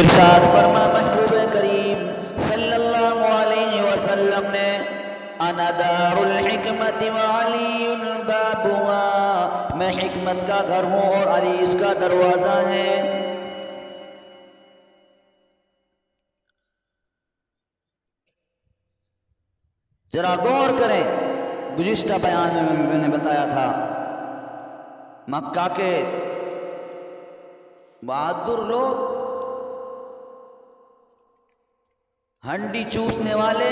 ارشاد فرما محبوب کریم صلی اللہ علیہ وسلم نے انا دار الحکمت وعلی بابها، میں حکمت کا گھر ہوں اور علی اس کا دروازہ ہے۔ ذرا غور کریں، گزشتہ بیان میں میں نے بتایا تھا مکہ کے بہادر لوگ، ہنڈی چوسنے والے،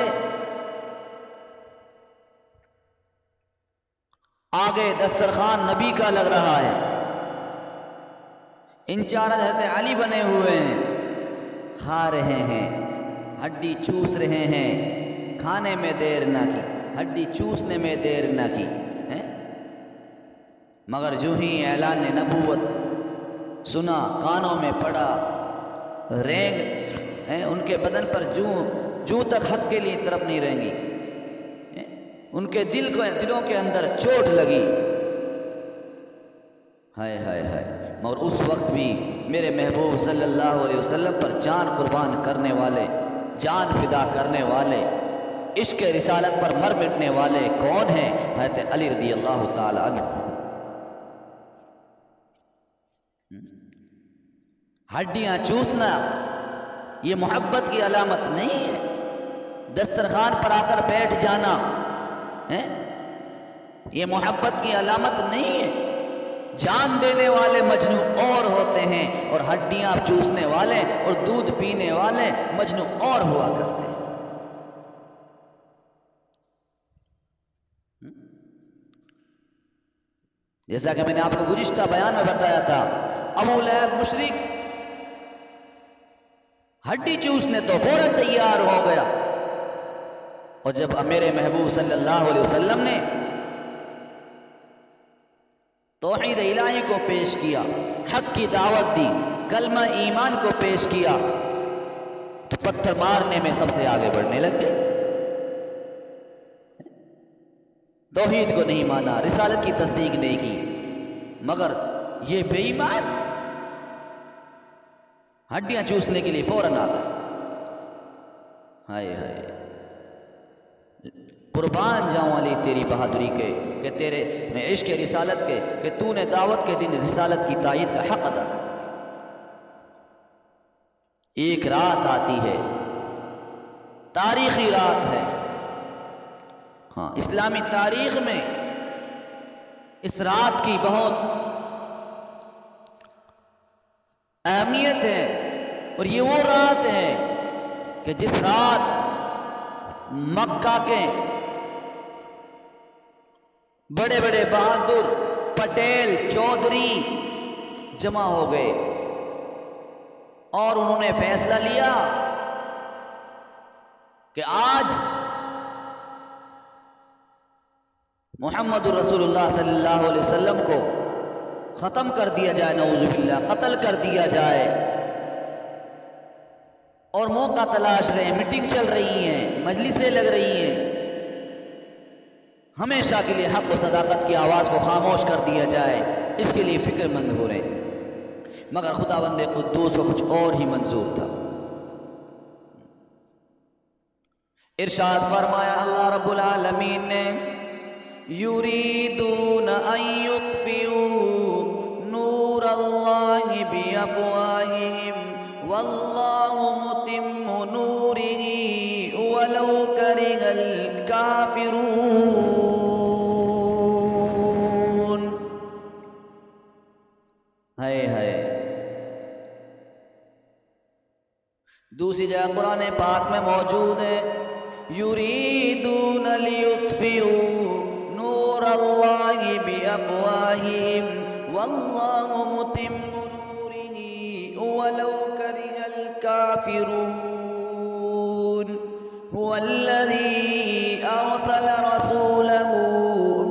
آگے دسترخوان نبی کا لگ رہا ہے، انچارج حضرت علی بنے ہوئے ہیں، کھا رہے ہیں، ہڈی چوس رہے ہیں، کھانے میں دیر نہ کی، ہڈی چوسنے میں دیر نہ کی، مگر جو ہی اعلان نبوت سنا، کانوں میں پڑا، رینگ ان کے بدن پر جو تک حق کے لیے طرف نہیں رہیں گی، ان کے دلوں کے اندر چوٹ لگی، ہائے ہائے ہائے، مگر اس وقت بھی میرے محبوب صلی اللہ علیہ وسلم پر جان قربان کرنے والے، جان فدا کرنے والے، عشق رسالت پر مر مٹنے والے کون ہیں؟ حضرت علی رضی اللہ تعالی عنہ۔ ہڈیاں چوسنا یہ محبت کی علامت نہیں ہے، دسترخوان پر آ کر بیٹھ جانا یہ محبت کی علامت نہیں ہے۔ جان دینے والے مجنو اور ہوتے ہیں اور ہڈیاں چوسنے والے اور دودھ پینے والے مجنو اور ہوا کرتے ہیں۔ جیسا کہ میں نے آپ کو گزشتہ بیان میں بتایا تھا، ابو لہب مشرک ہڈی چوسنے تو فوراً تیار ہو گیا، اور جب میرے محبوب صلی اللہ علیہ وسلم نے توحید الہی کو پیش کیا، حق کی دعوت دی، کلمہ ایمان کو پیش کیا، تو پتھر مارنے میں سب سے آگے بڑھنے لگ گئے۔ توحید کو نہیں مانا، رسالت کی تصدیق نہیں کی، مگر یہ بے ایمان ہڈیاں چوسنے کے لیے فوراً آ گئے۔ ہائے ہائے، قربان جاؤں علی تیری بہادری کے، کہ تیرے میں عشق رسالت کے، کہ تو نے دعوت کے دن رسالت کی تائید کا حق ادا کیا۔ ایک رات آتی ہے، تاریخی رات ہے، ہاں اسلامی تاریخ میں اس رات کی بہت اہمیت ہے، اور یہ وہ رات ہے کہ جس رات مکہ کے بڑے بڑے بہادر پٹیل چودھری جمع ہو گئے اور انہوں نے فیصلہ لیا کہ آج محمد رسول اللہ صلی اللہ علیہ وسلم کو ختم کر دیا جائے، نعوذ باللہ قتل کر دیا جائے، اور موقع تلاش رہے ہیں، میٹنگ چل رہی ہیں، مجلسیں لگ رہی ہیں، ہمیشہ کے لیے حق و صداقت کی آواز کو خاموش کر دیا جائے، اس کے لیے فکر مند ہو رہے ہیں، مگر خداوند قدوس کو کچھ اور ہی منظور تھا۔ ارشاد فرمایا اللہ رب العالمین نے، یریدون ان یطفئوا نور اللہ بافواہہم واللہ متم نورہ ولو کرہ الکافرون۔ ہائے ہائے، دوسری جگہ قرآن پاک میں موجود ہے، یریدون لیطفئوا نور اللہ بافواہہم واللہ متم نورہ ولو کرہ الکافرون۔ هو الذی ارسل رسولہ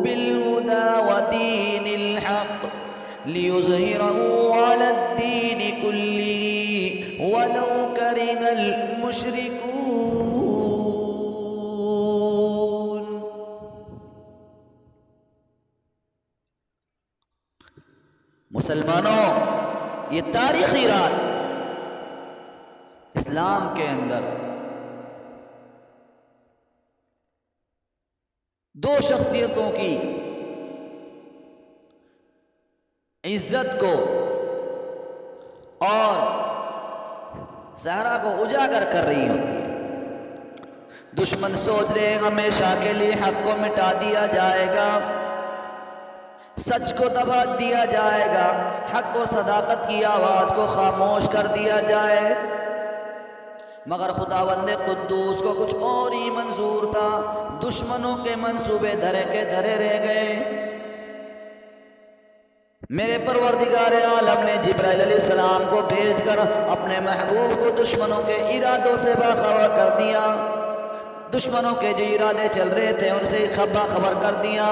بالہدی ودین الحق لیظہرہ علی الدین کلہ ولو کرہ المشرکون۔ مسلمانوں، یہ تاریخی رات اسلام کے اندر دو شخصیتوں کی عزت کو اور صحرا کو اجاگر کر رہی ہوتی ہے۔ دشمن سوچ رہے ہیں ہمیشہ کے لیے حق کو مٹا دیا جائے گا، سچ کو دبا دیا جائے گا، حق اور صداقت کی آواز کو خاموش کر دیا جائے، مگر خداوند قدوس کو کچھ اور ہی منظور تھا۔ دشمنوں کے منصوبے دھرے کے دھرے رہ گئے۔ میرے پروردگار عالم نے جبرائیل علیہ السلام کو بھیج کر اپنے محبوب کو دشمنوں کے ارادوں سے باخبر کر دیا، دشمنوں کے جو ارادے چل رہے تھے ان سے باخبر کر دیا۔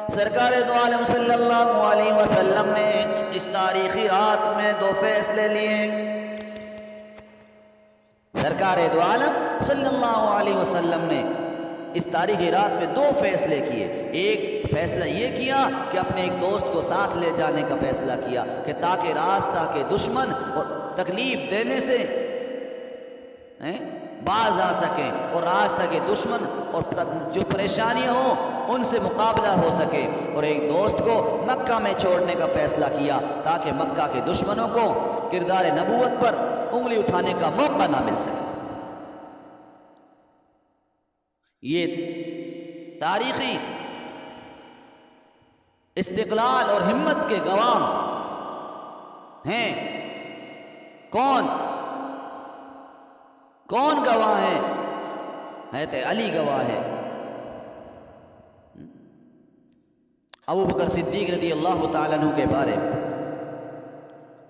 سرکار دو عالم صلی اللہ علیہ وسلم نے اس تاریخی رات میں دو فیصلے لیے۔ سرکار دو عالم صلی اللہ علیہ وسلم نے اس تاریخی رات میں دو فیصلے کیے۔ ایک فیصلہ یہ کیا کہ اپنے ایک دوست کو ساتھ لے جانے کا فیصلہ کیا کہ تاکہ راستہ کے دشمن اور تکلیف دینے سے باز آ سکیں اور راستہ کے دشمن اور جو پریشانیاں ہوں ان سے مقابلہ ہو سکے، اور ایک دوست کو مکہ میں چھوڑنے کا فیصلہ کیا تاکہ مکہ کے دشمنوں کو کردار نبوت پر انگلی اٹھانے کا موقع نہ مل سکے۔ یہ تاریخی استقلال اور ہمت کے گواہ ہیں۔ کون گواہ ہے؟ حضرت علی گواہ ہے، ابو بکر صدیق رضی اللہ تعالیٰ عنہ کے بارے میں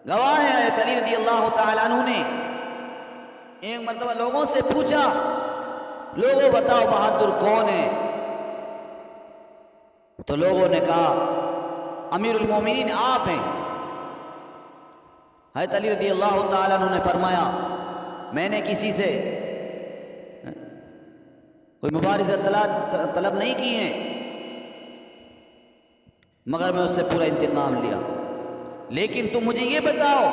گواہ ہے۔ حضرت علی رضی اللہ تعالیٰ عنہ نے ایک مرتبہ لوگوں سے پوچھا، لوگوں بتاؤ بہادر کون ہے؟ تو لوگوں نے کہا امیر المومنین آپ ہیں۔ حضرت علی رضی اللہ تعالیٰ عنہ نے فرمایا میں نے کسی سے کوئی مبارزت طلب نہیں کی ہے، مگر میں اس سے پورا انتقام لیا، لیکن تم مجھے یہ بتاؤ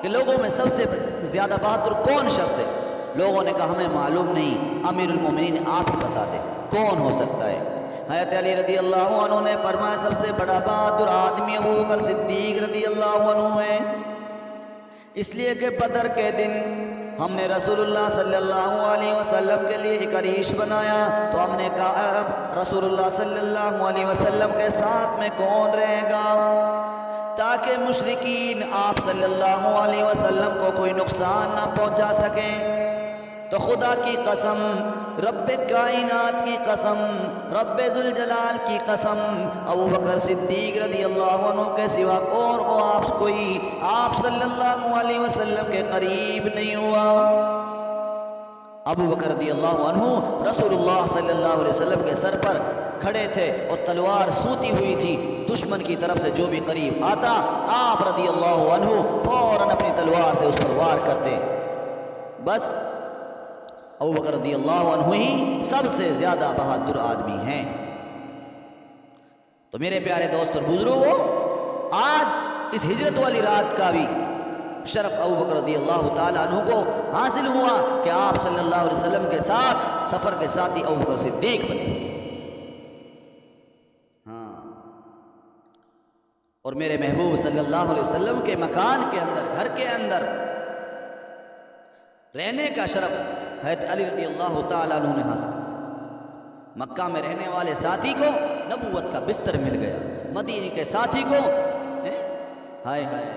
کہ لوگوں میں سب سے زیادہ بہادر کون شخص ہے؟ لوگوں نے کہا ہمیں معلوم نہیں، امیر المومنین آپ ہی بتا دیں کون ہو سکتا ہے۔ حضرت علی رضی اللہ عنہ نے فرمایا سب سے بڑا بہادر آدمی ابو بکر صدیق رضی اللہ عنہ ہے، اس لیے کہ بدر کے دن ہم نے رسول اللہ صلی اللہ علیہ وسلم کے لیے ایک عریش بنایا، تو ہم نے کہا اب رسول اللہ صلی اللہ علیہ وسلم کے ساتھ میں کون رہے گا تاکہ مشرکین آپ صلی اللہ علیہ وسلم کو کوئی نقصان نہ پہنچا سکیں۔ تو خدا کی قسم، رب کائنات کی قسم، رب ذوالجلال کی قسم، ابو بکر صدیق رضی اللہ عنہ کے سوا اور کوئی آپ صلی اللہ علیہ وسلم کے قریب نہیں ہوا۔ ابو بکر رضی اللہ عنہ رسول اللہ صلی اللہ علیہ وسلم کے سر پر کھڑے تھے اور تلوار سوتی ہوئی تھی، دشمن کی طرف سے جو بھی قریب آتا آپ رضی اللہ عنہ فوراً اپنی تلوار سے اس پر وار کرتے۔ بس ابو بکر رضی اللہ عنہ ہی سب سے زیادہ بہادر آدمی ہیں۔ تو میرے پیارے دوست اور بزرگوں، آج اس ہجرت والی رات کا بھی شرف ابو بکر رضی اللہ تعالیٰ عنہ کو حاصل ہوا کہ آپ صلی اللہ علیہ وسلم کے ساتھ سفر کے ساتھی ابو بکر صدیق بنے۔ اور میرے محبوب صلی اللہ علیہ وسلم کے مکان کے اندر، گھر کے اندر رہنے کا شرف حضرت علی رضی اللہ تعالیٰ عنہ نے حاصل۔ مکہ میں رہنے والے ساتھی کو نبوت کا بستر مل گیا، مدینے کے ساتھی کو ہائے ہائے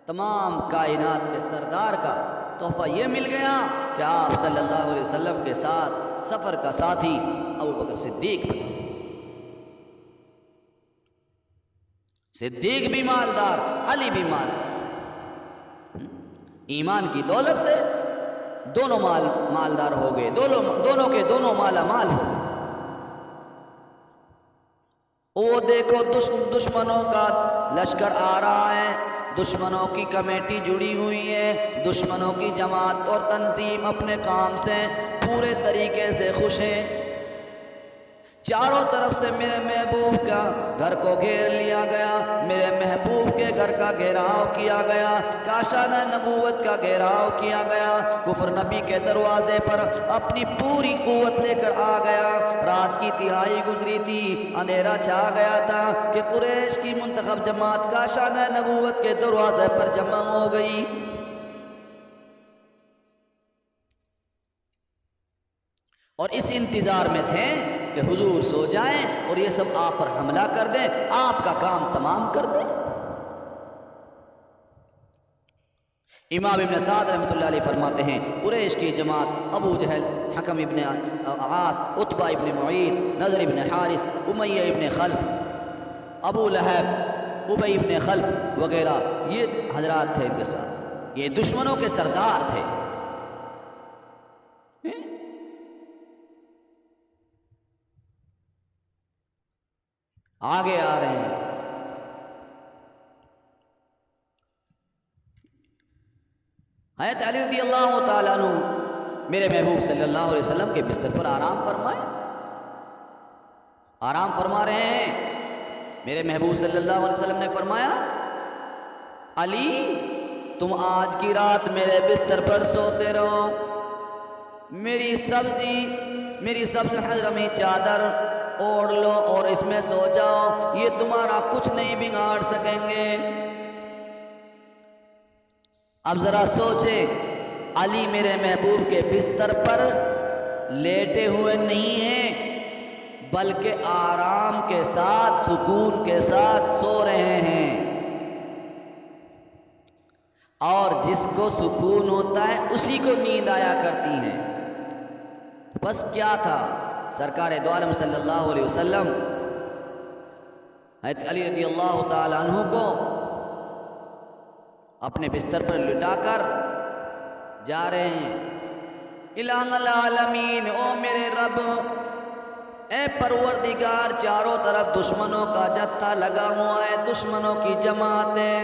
تمام کائنات کے سردار کا تحفہ یہ مل گیا کہ آپ صلی اللہ علیہ وسلم کے ساتھ سفر کا ساتھی ابو بکر صدیق بنا۔ صدیق بھی مالدار، علی بھی مالدار، ایمان کی دولت سے دونوں مالدار ہو گئے، دونوں کے دونوں مالا مال ہو گئے۔ وہ دیکھو دشمنوں کا لشکر آ رہا ہے، دشمنوں کی کمیٹی جڑی ہوئی ہے، دشمنوں کی جماعت اور تنظیم اپنے کام سے پورے طریقے سے خوش ہے۔ چاروں طرف سے میرے محبوب کا گھر کو گھیر لیا گیا، میرے محبوب کے گھر کا گھیراؤ کیا گیا، کاشانہ نبوت کا گھیراؤ کیا گیا۔ کفر نبی کے دروازے پر اپنی پوری قوت لے کر آ گیا۔ رات کی تہائی گزری تھی، اندھیرا چھا گیا تھا کہ قریش کی منتخب جماعت کاشانہ نبوت کے دروازے پر جمع ہو گئی۔ اور اس انتظار میں تھے کہ حضور سو جائیں اور یہ سب آپ پر حملہ کر دیں، آپ کا کام تمام کر دیں۔ امام ابن سعد رحمۃ اللہ علیہ فرماتے ہیں قریش کی جماعت ابو جہل، حکم ابن عاص، عتبہ ابن معید، نضر ابن حارث، امیہ ابن خلف، ابو لہب، ابی ابن خلف وغیرہ، یہ حضرات تھے ان کے ساتھ، یہ دشمنوں کے سردار تھے۔ آگے آ رہے ہیں، حضرت علی رضی اللہ تعالیٰ عنہ میرے محبوب صلی اللہ علیہ وسلم کے بستر پر آرام فرمائے، آرام فرما رہے ہیں۔ میرے محبوب صلی اللہ علیہ وسلم نے فرمایا علی تم آج کی رات میرے بستر پر سوتے رہو، میری سبز حجرمی چادر اوڑھ لو اور اس میں سو جاؤ، یہ تمہارا کچھ نہیں بگاڑ سکیں گے۔ اب ذرا سوچے، علی میرے محبوب کے بستر پر لیٹے ہوئے نہیں ہیں بلکہ آرام کے ساتھ، سکون کے ساتھ سو رہے ہیں، اور جس کو سکون ہوتا ہے اسی کو نیند آیا کرتی ہیں۔ بس کیا تھا، سرکار دو عالم صلی اللہ علیہ وسلم حضرت علی رضی اللہ تعالی عنہ کو اپنے بستر پر لٹا کر جا رہے ہیں، الہ العالمین، او میرے رب، اے پروردگار، چاروں طرف دشمنوں کا جتھا لگا ہوا ہے، دشمنوں کی جماعت ہے،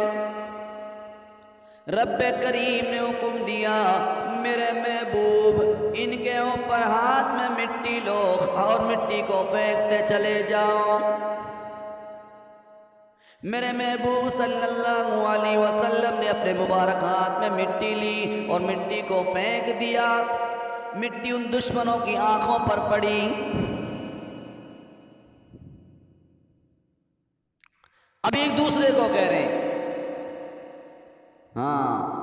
رب کریم نے حکم دیا میرے محبوب ان کے اوپر ہاتھ میں مٹی لو اور مٹی کو پھینکتے چلے جاؤ۔ میرے محبوب صلی اللہ علیہ وسلم نے اپنے مبارک ہاتھ میں مٹی لی اور مٹی کو پھینک دیا، مٹی ان دشمنوں کی آنکھوں پر پڑی۔ اب ایک دوسرے کو کہہ رہے ہیں، ہاں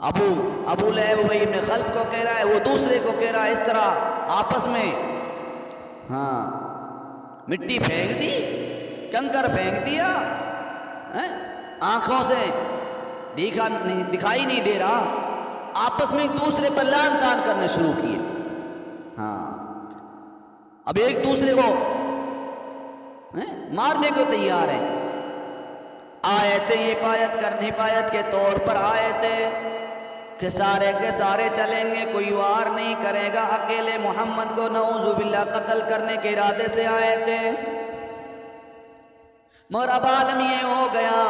ابو لہب ابی ابن خلف کو کہہ رہا ہے، وہ دوسرے کو کہہ رہا ہے، اس طرح آپس میں ہاں مٹی پھینک دی، کنکر پھینک دیا، آنکھوں سے دکھائی نہیں دے رہا، آپس میں ایک دوسرے پر لعن طعن کرنا شروع کیے۔ ہاں اب ایک دوسرے کو مارنے کو تیار ہیں۔ آیتیں حفاظت کے طور پر آیتیں کہ سارے کے سارے چلیں گے، کوئی وار نہیں کرے گا، اکیلے محمد کو نعوذ باللہ قتل کرنے کے ارادے سے آئے تھے۔ مگر اب عالم یہ ہو گیا،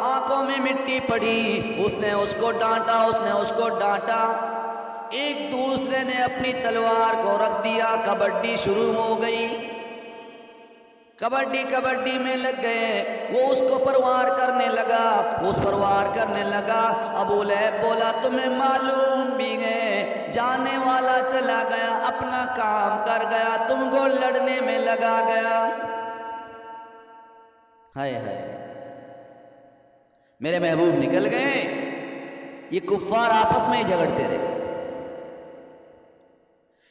آنکھوں میں مٹی پڑی، اس نے اس کو ڈانٹا، اس نے اس کو ڈانٹا، ایک دوسرے نے اپنی تلوار کو رکھ دیا، کبڈی شروع ہو گئی، کبڈی میں لگ گئے، وہ اس کو پروار کرنے لگا، اس پروار کرنے لگا۔ ابو لہب بولا تمہیں معلوم بھی ہے، جانے والا چلا گیا، اپنا کام کر گیا، تم کو لڑنے میں لگا گیا۔ ہائے میرے محبوب نکل گئے، یہ کفار آپس میں ہی جھگڑتے رہے،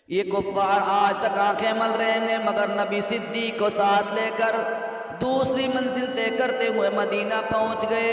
یہ کفار آج تک آنکھیں مل رہے ہیں، مگر نبی صدیق کو ساتھ لے کر دوسری منزل طے کرتے ہوئے مدینہ پہنچ گئے۔